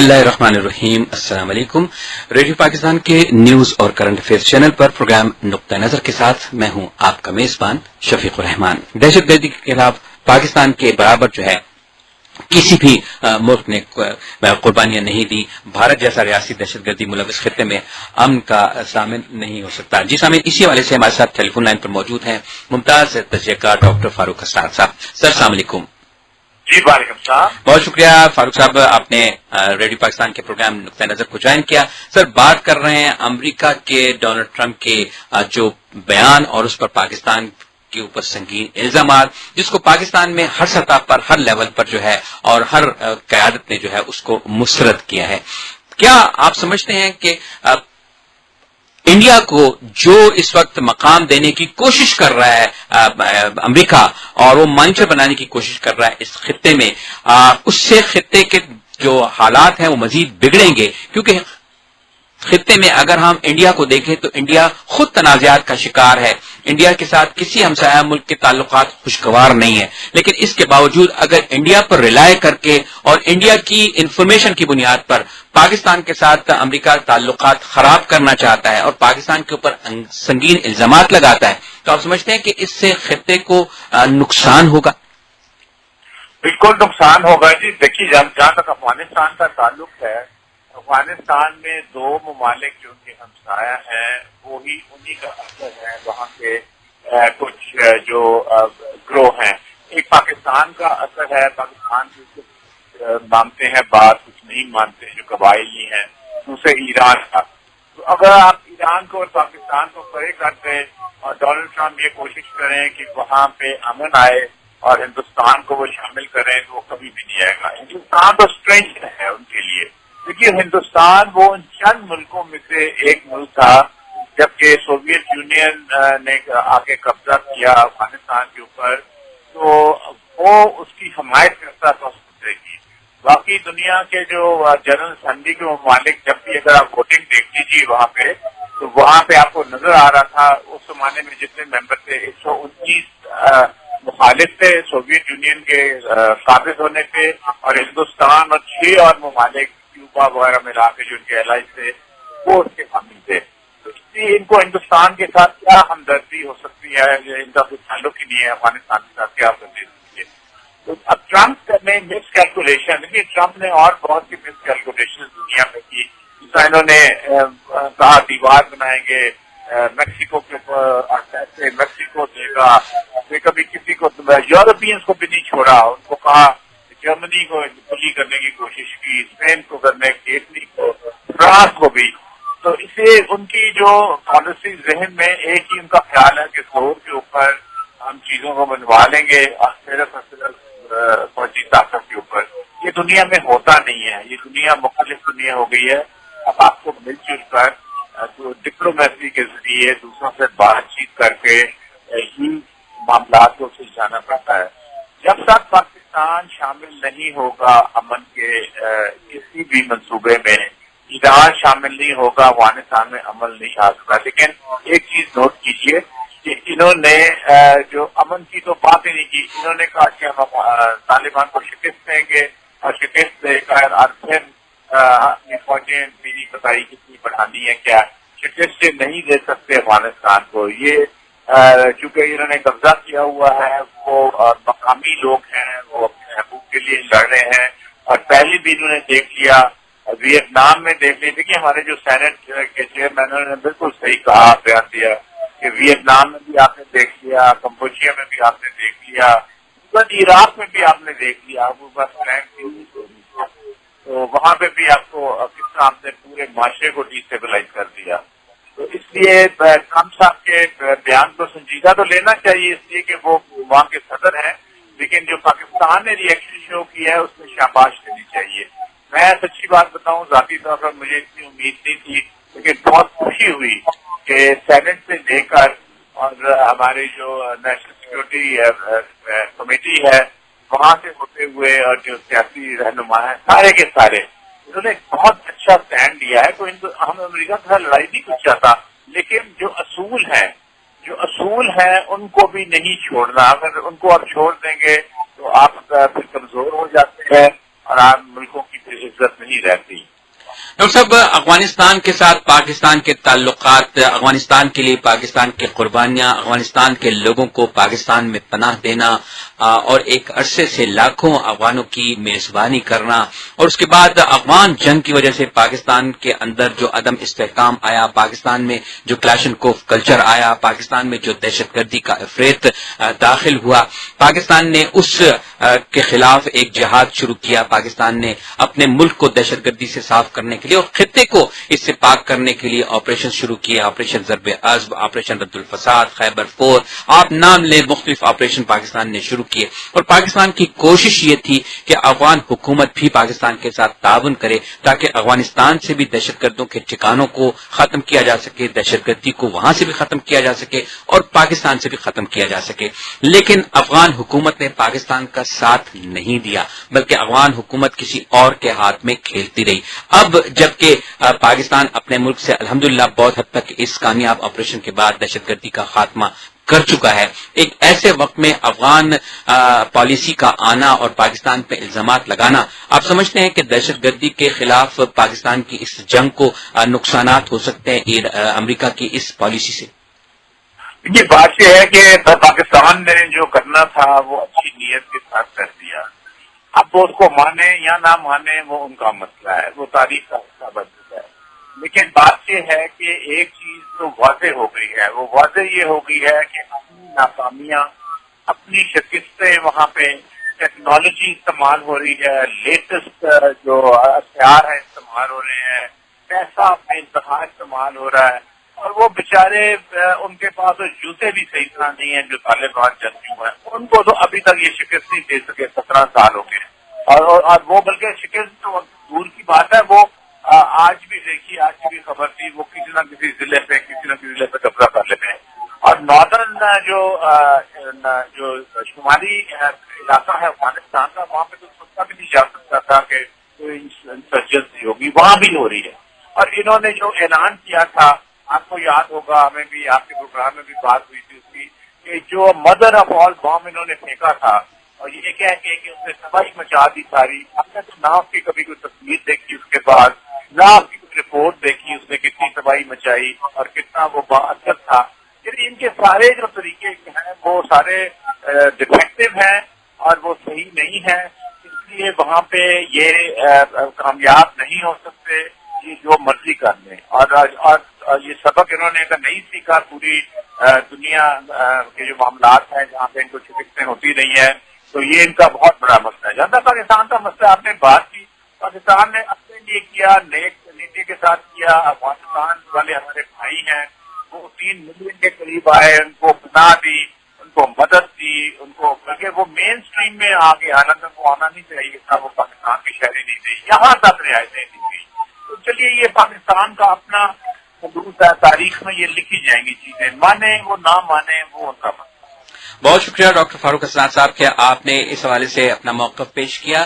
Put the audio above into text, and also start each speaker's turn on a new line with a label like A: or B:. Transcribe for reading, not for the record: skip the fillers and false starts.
A: बिस्मिल्लाहिर्रहमानिर्रहीम। अस्सलाम वालेकुम। रेडियो पाकिस्तान के न्यूज और करंट अफेयर्स चैनल पर प्रोग्राम नुक्ता नजर के साथ मैं हूं आपका मेजबान शफीकुर रहमान। दहशतगर्दी के खिलाफ पाकिस्तान के बराबर जो है किसी भी मुल्क ने कुर्बानियां नहीं दी। भारत जैसा रियासी दहशतगर्दी मुलविस खित्ते में अमन का सामिल नहीं हो सकता। जी सामिन, इसी हवाले से हमारे साथ टेलीफोन लाइन पर मौजूद हैं मुमताज तजज़ियाकार डॉक्टर फारूक अस्सार साहब। सर अस्सलाम वालेकुम।
B: जी वालेकुम सलाम।
A: बहुत शुक्रिया फारूक साहब, आपने रेडियो पाकिस्तान के प्रोग्राम नुक्ता नजर को ज्वाइन किया। सर, बात कर रहे हैं अमेरिका के डोनाल्ड ट्रंप के जो बयान और उस पर पाकिस्तान के ऊपर संगीन इल्जामात, जिसको पाकिस्तान में हर सतह पर, हर लेवल पर जो है और हर क़यादत ने जो है उसको मुस्तरद किया है। क्या आप समझते हैं कि इंडिया को जो इस वक्त मकाम देने की कोशिश कर रहा है अमेरिका, और वो मॉनिटर बनाने की कोशिश कर रहा है इस खित्ते में, उससे खित्ते के जो हालात हैं वो मजीद बिगड़ेंगे? क्योंकि खित्ते में अगर हम इंडिया को देखें तो इंडिया खुद तनाज़ात का शिकार है। इंडिया के साथ किसी हमसाया मुल्क के ताल्लुकात खुशगवार नहीं है, लेकिन इसके बावजूद अगर इंडिया पर रिलाय करके और इंडिया की इंफॉर्मेशन की बुनियाद पर पाकिस्तान के साथ अमेरिका ताल्लुकात खराब करना चाहता है और पाकिस्तान के ऊपर संगीन इल्जामात लगाता है, तो आप समझते हैं कि इससे खित्ते को नुकसान होगा?
B: बिल्कुल नुकसान होगा जी। देखिए, जहां तक अफगानिस्तान का ताल्लुक है, अफगानिस्तान में दो ममालिक जो उनके हमसाया हैं वो ही उन्हीं का असर है। वहाँ के कुछ जो ग्रोह हैं, एक पाकिस्तान का असर है। पाकिस्तान की कुछ मानते हैं बात, कुछ नहीं मानते जो कबायली हैं। दूसरे ईरान का, तो अगर आप ईरान को और पाकिस्तान को परे कर दें और डोनाल्ड ट्रंप ये कोशिश करें कि वहाँ पे अमन आए और हिंदुस्तान को वो शामिल करें, तो वो कभी भी नहीं आएगा। हिंदुस्तान तो स्ट्रेंज है उनके लिए। देखिए, हिंदुस्तान वो उन चंद मुल्कों में से एक मुल्क था जबकि सोवियत यूनियन ने आके कब्जा किया अफगानिस्तान के ऊपर, तो वो उसकी हमायत करता था उस मुद्दे की। बाकी दुनिया के जो जनरल असेंबली के ममालिक, जब भी अगर आप वोटिंग देख लीजिए वहाँ पे, तो वहाँ पे आपको नजर आ रहा था उस जमाने में जितने मेंबर थे 119 मुखालिफ थे सोवियत यूनियन के काबिज होने पे, और हिंदुस्तान और 6 और ममालिक क्यूबा वगैरह मिला के जो उनके एलाइज थे वो उसके शामिल थे। तो इसलिए इनको हिंदुस्तान के साथ क्या हमदर्दी हो सकती है? इनका कोई ताल्लुक ही नहीं है अफगानिस्तान के साथ, क्या हमदर्दी सकती है? तो अब ट्रंप ने मिस कैलकुलेशन, देखिए ट्रंप ने और बहुत सी मिस कैलकुलेशन दुनिया में की। इन्होंने कहा दीवार बनाएंगे मैक्सिको के ऊपर, मैक्सिको देगा, कभी किसी को, यूरोपियंस को भी नहीं छोड़ा। उनको कहा जर्मनी को बुली करने की कोशिश की, स्पेन को करने की, इटली को, फ्रांस को भी। तो इसे उनकी जो पॉलिसी जहन में एक ही उनका ख्याल है कि जोर के ऊपर हम चीजों को बनवा लेंगे और सिर्फ फौजी ताकत के ऊपर। ये दुनिया में होता नहीं है। ये दुनिया मुख्तलिफ दुनिया हो गई है। अब आपको मिलजुल कर तो डिप्लोमेसी के जरिए दूसरों से बातचीत करके ही मामला को सुलझाना पड़ता है। जब तक पाकिस्तान शामिल नहीं होगा अमन के किसी भी मंसूबे में, ईरान शामिल नहीं होगा, अफगानिस्तान में अमल नहीं आ सकता। लेकिन एक चीज नोट कीजिए कि इन्होंने जो अमन की तो बात ही नहीं की। इन्होंने कहा कि हम तालिबान को शिकस्त देंगे और शिकस्त देकर और फिर अपनी फौजें भी नहीं बताई कितनी बढ़ानी है, क्या शिकस्त नहीं दे सकते अफगानिस्तान को। ये चूंकि इन्होंने कब्जा किया हुआ है, वो मकामी लोग हैं, वो अपने महबूब के लिए लड़ रहे हैं। और पहले भी इन्होंने देख लिया, वियतनाम में देख लिया। देखिए, हमारे जो सेनेट के चेयरमैन ने बिल्कुल सही कहा, बयान दिया कि वियतनाम में भी आपने देख लिया, कंबोडिया में भी आपने देख लिया, इराक में भी आपने देख लिया। वो बस तो वहां पे भी आपको किस तरह आपने पूरे माशरे को डिस्टेबलाइज कर दिया। तो इसलिए ट्रंप साहब के बयान को संजीदा तो लेना चाहिए, इसलिए कि वो वहाँ के सदर हैं, लेकिन जो पाकिस्तान ने रिएक्शन शो किया है उसमें शाबाश देनी चाहिए। मैं सच्ची बात बताऊं, जाती तौर पर मुझे इतनी उम्मीद नहीं थी, लेकिन बहुत खुशी हुई कि सेनेट से लेकर और हमारी जो नेशनल सिक्योरिटी कमेटी है वहां से होते हुए और जो सियासी रहनुमा है सारे के सारे, इन्होंने बहुत अच्छा स्टैंड लिया है। तो हम अमेरिका के साथ लड़ाई नहीं कुछ चाहता, लेकिन जो असूल है उनको भी नहीं छोड़ना। अगर उनको आप छोड़ देंगे तो आप फिर कमजोर हो जाते हैं और आप मुल्कों की फिर इज्जत नहीं रहती।
A: ڈاکٹر صاحب، افغانستان کے ساتھ پاکستان کے تعلقات، افغانستان کے لیے پاکستان کی قربانیاں، افغانستان کے لوگوں کو پاکستان میں پناہ دینا اور ایک عرصے سے لاکھوں افغانوں کی میزبانی کرنا، اور اس کے بعد افغان جنگ کی وجہ سے پاکستان کے اندر جو عدم استحکام آیا، پاکستان میں جو کلاشنکوف کلچر آیا، پاکستان میں جو دہشت گردی کا افریت داخل ہوا، پاکستان نے اس کے خلاف ایک جہاد شروع کیا، پاکستان نے اپنے ملک کو دہشت گردی سے صاف کرنے کے لیے اور خطے کو اس سے پاک کرنے کے لیے آپریشن شروع کیے، آپریشن ضرب عزب، آپریشن رد الفساد، خیبر فور، آپ نام لیں، مختلف آپریشن پاکستان نے شروع کیے، اور پاکستان کی کوشش یہ تھی کہ افغان حکومت بھی پاکستان کے ساتھ تعاون کرے تاکہ افغانستان سے بھی دہشت گردوں کے ٹھکانوں کو ختم کیا جا سکے، دہشت گردی کو وہاں سے بھی ختم کیا جا سکے اور پاکستان سے بھی ختم کیا جا سکے، لیکن افغان حکومت نے پاکستان کا ساتھ نہیں دیا، بلکہ افغان حکومت کسی اور کے ہاتھ میں کھیلتی رہی۔ اب جبکہ پاکستان اپنے ملک سے الحمدللہ بہت حد تک اس کامیاب آپریشن کے بعد دہشت گردی کا خاتمہ کر چکا ہے، ایک ایسے وقت میں افغان پالیسی کا آنا اور پاکستان پہ الزامات لگانا، آپ سمجھتے ہیں کہ دہشت گردی کے خلاف پاکستان کی اس جنگ کو نقصانات ہو سکتے ہیں امریکہ کی اس پالیسی سے؟
B: یہ بات یہ ہے کہ پاکستان نے جو کرنا تھا وہ اچھی نیت کے ساتھ کر دیا، اب وہ اس کو مانے یا نہ مانے وہ ان کا مسئلہ ہے، وہ تاریخ کا حصہ بن چکا ہے، لیکن بات یہ ہے کہ ایک چیز تو واضح ہو گئی ہے، وہ واضح یہ ہو گئی ہے کہ اپنی ناکامیاں، اپنی شکستیں، وہاں پہ ٹیکنالوجی استعمال ہو رہی ہے، لیٹسٹ جو ہتھیار ہیں استعمال ہو رہے ہیں، پیسہ بے انتہا استعمال ہو رہا ہے، اور وہ بیچارے ان کے پاس جوتے بھی صحیح طرح نہیں ہیں جو طالبان جنگجو ہیں، ان کو تو ابھی تک یہ شکست نہیں دے سکے، 17 سال ہو گئے، اور وہ بلکہ شکست تو دور کی بات ہے، وہ آج بھی دیکھیے، آج کی بھی خبر تھی، وہ کسی نہ کسی ضلع پہ قبضہ کر لیتے ہیں، اور ناردرن جو شمالی علاقہ ہے افغانستان کا، وہاں پہ تو سوچا بھی نہیں جا سکتا تھا کہ کوئی انسرجنسی ہوگی، وہاں بھی ہو رہی ہے، اور انہوں نے جو اعلان کیا تھا، آپ کو یاد ہوگا، ہمیں بھی آپ کے پروگرام میں بھی بات ہوئی تھی اس کی، کہ جو مدر آف آل بام انہوں نے پھینکا تھا، اور یہ کہہ کے کہ اس نے تباہی مچا دی ساری، ہم نے تو نہ اس کی کبھی کوئی تصویر دیکھی اس کے بعد، نہ اس کی کوئی رپورٹ دیکھی اس نے کتنی تباہی مچائی اور کتنا وہ با اثر تھا، پھر ان کے سارے جو طریقے ہیں وہ سارے ڈیفیکٹو ہیں اور وہ صحیح نہیں ہیں، اس لیے وہاں پہ یہ کامیاب نہیں ہو سکتے، یہ جو مرضی کر لیں، اور یہ سبق انہوں نے نہیں سیکھا پوری دنیا کے جو معاملات ہیں جہاں پہ ان کو شکستیں ہوتی رہی ہیں، تو یہ ان کا بہت بڑا مسئلہ ہے۔ جہاں تک پاکستان کا مسئلہ آپ نے بات کی، پاکستان نے اپنے لیے کیا، نیک نیتی کے ساتھ کیا، افغانستان والے ہمارے بھائی ہیں، وہ 3 ملین کے قریب آئے، ان کو پناہ دی، ان کو مدد دی، ان کو بلکہ وہ مین اسٹریم میں آگے، حالانکہ وہ آنا نہیں چاہیے تھا، وہ پاکستان کی شہری نہیں تھی، یہاں تک رعایتیں دی گئی۔ تو چلیے یہ پاکستان کا اپنا حدود ہے، تاریخ میں یہ لکھی جائیں گی چیزیں، مانے وہ نہ مانے وہ ان کا مسئلہ۔
A: بہت شکریہ ڈاکٹر فاروق حسنات صاحب کہ آپ نے اس حوالے سے اپنا موقف پیش کیا۔